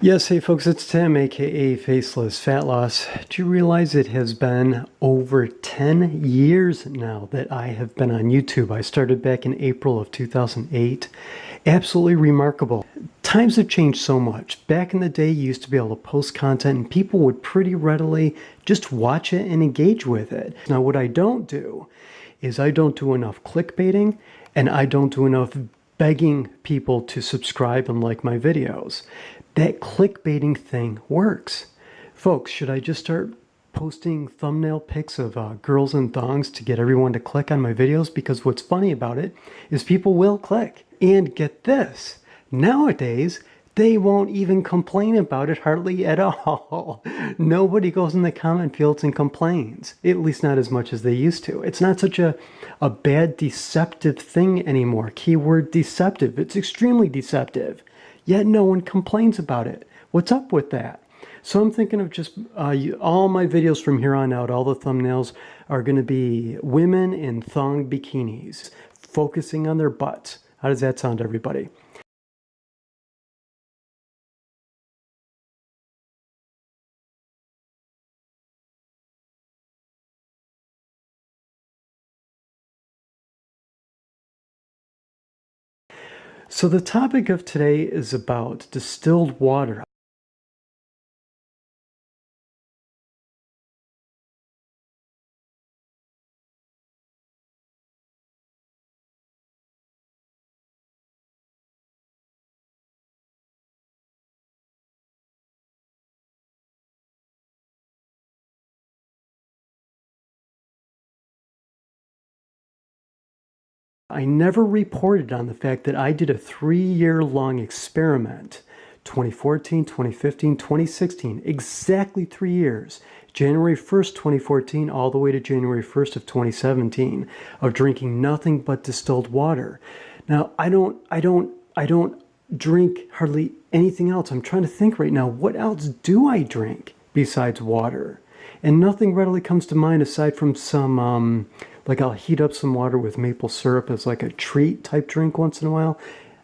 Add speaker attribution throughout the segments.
Speaker 1: Yes, hey folks, it's Tim, aka Faceless Fat Loss. Do you realize it has been over 10 years now that I have been on YouTube? I started back in April of 2008. Absolutely remarkable. Times have changed so much. Back in the day, you used to be able to post content and people would pretty readily just watch it and engage with it. Now, what I don't do is I don't do enough clickbaiting and I don't do enough begging people to subscribe and like my videos. That clickbaiting thing works. Folks, should I just start posting thumbnail pics of girls in thongs to get everyone to click on my videos? Because what's funny about it is people will click. And get this, nowadays, they won't even complain about it hardly at all. Nobody goes in the comment fields and complains, at least not as much as they used to. It's not such a bad deceptive thing anymore. Keyword deceptive. It's extremely deceptive. Yet no one complains about it. What's up with that? So I'm thinking of just all my videos from here on out, all the thumbnails are going to be women in thong bikinis, focusing on their butts. How does that sound, everybody? So the topic of today is about distilled water. I never reported on the fact that I did a 3-year-long experiment, 2014, 2015, 2016, exactly 3 years, January 1st, 2014, all the way to January 1st of 2017, of drinking nothing but distilled water. Now, I don't drink hardly anything else. I'm trying to think right now, what else do I drink besides water? And nothing readily comes to mind aside from some, like I'll heat up some water with maple syrup as like a treat type drink once in a while.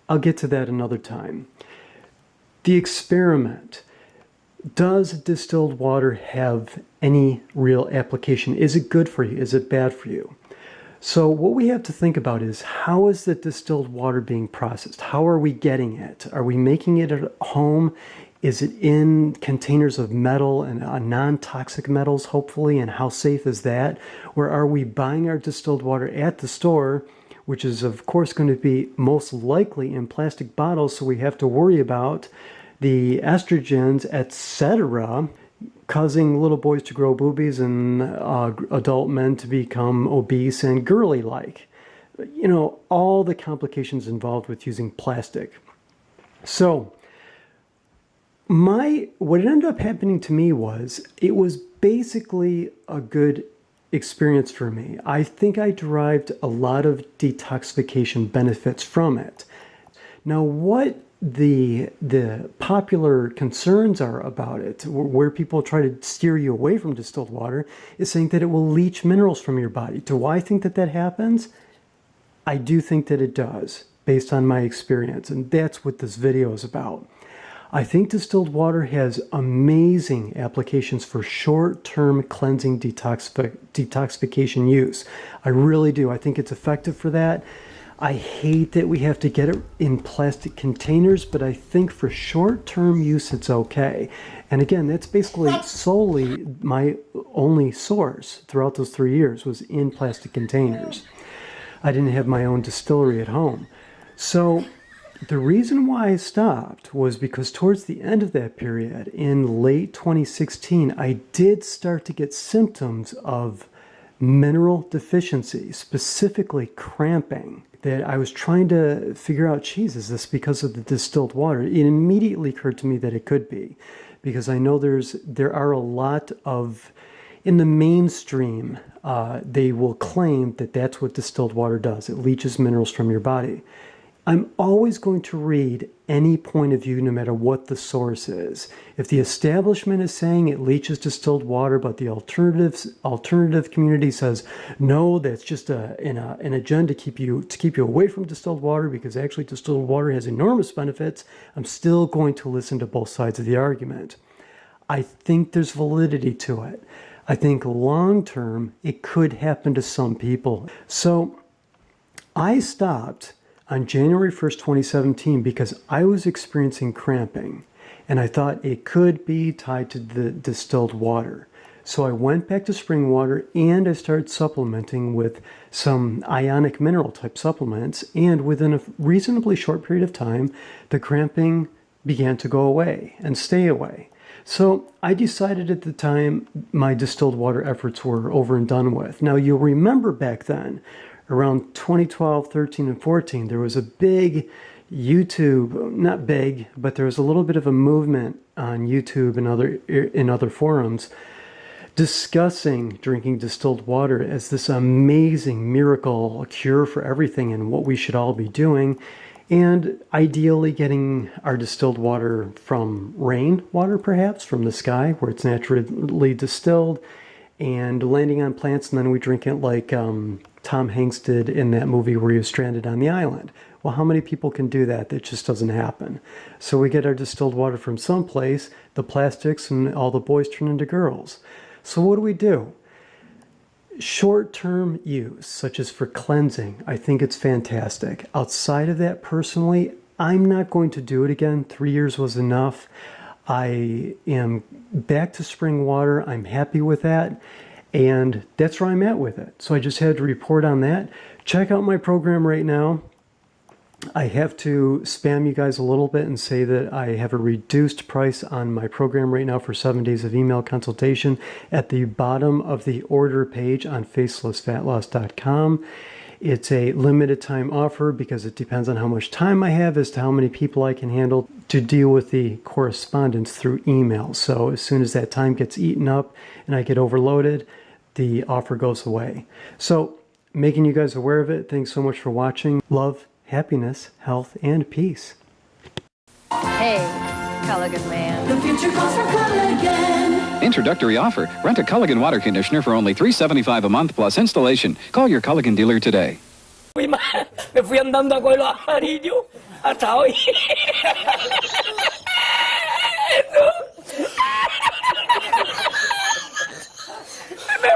Speaker 1: I'll get to that another time. The experiment. Does distilled water have any real application? Is it good for you? Is it bad for you? So what we have to think about is, how is the distilled water being processed? How are we getting it? Are we making it at home? Is it in containers of metal and non-toxic metals, hopefully, and how safe is that? Or are we buying our distilled water at the store, which is of course going to be most likely in plastic bottles, so we have to worry about the estrogens, etc., causing little boys to grow boobies and adult men to become obese and girly-like. You know, all the complications involved with using plastic. So, what ended up happening to me was, it was basically a good experience for me. I think I derived a lot of detoxification benefits from it. Now, what the popular concerns are about it, where people try to steer you away from distilled water, is saying that it will leach minerals from your body. Do I think that that happens? I do think that it does, based on my experience, and that's what this video is about. I think distilled water has amazing applications for short-term cleansing detoxification use. I really do. I think it's effective for that. I hate that we have to get it in plastic containers, but I think for short-term use it's okay. And again, that's basically solely my only source throughout those 3 years, was in plastic containers. I didn't have my own distillery at home. So the reason why I stopped was because towards the end of that period, in late 2016, I did start to get symptoms of mineral deficiency, specifically cramping, that I was trying to figure out, geez, is this because of the distilled water? It immediately occurred to me that it could be, because I know there are a lot of, in the mainstream, they will claim that that's what distilled water does. It leaches minerals from your body. I'm always going to read any point of view no matter what the source is. If the establishment is saying it leaches distilled water, but the alternative community says, no, that's just an agenda to keep you away from distilled water because actually distilled water has enormous benefits, I'm still going to listen to both sides of the argument. I think there's validity to it. I think long term, it could happen to some people. So I stopped on January 1st, 2017, because I was experiencing cramping and I thought it could be tied to the distilled water. So I went back to spring water and I started supplementing with some ionic mineral type supplements. And within a reasonably short period of time, the cramping began to go away and stay away. So I decided at the time my distilled water efforts were over and done with. Now you'll remember back then, around 2012, 13, and 14, there was a big YouTube, not big, but there was a little bit of a movement on YouTube and in other forums discussing drinking distilled water as this amazing miracle, a cure for everything and what we should all be doing. And ideally getting our distilled water from rainwater, perhaps, from the sky where it's naturally distilled and landing on plants, and then we drink it like Tom Hanks did in that movie where he was stranded on the island. Well, how many people can do that? That just doesn't happen. So we get our distilled water from someplace, the plastics and all the boys turn into girls. So what do? Short-term use, such as for cleansing, I think it's fantastic. Outside of that, personally, I'm not going to do it again. 3 years was enough. I am back to spring water. I'm happy with that. And that's where I'm at with it. So I just had to report on that. Check out my program right now. I have to spam you guys a little bit and say that I have a reduced price on my program right now for 7 days of email consultation at the bottom of the order page on facelessfatloss.com. It's a limited time offer because it depends on how much time I have as to how many people I can handle to deal with the correspondence through email. So as soon as that time gets eaten up and I get overloaded, the offer goes away. So making you guys aware of it. Thanks so much for watching. Love, happiness, health, and peace.
Speaker 2: Hey, Culligan man.
Speaker 3: The future calls for Culligan.
Speaker 4: Introductory offer. Rent a Culligan water conditioner for only $375 a month plus installation. Call your Culligan dealer today.
Speaker 5: Quý mà, cái phiền tâm ta quay loạn đi chứ. À, thảo ý. Mẹ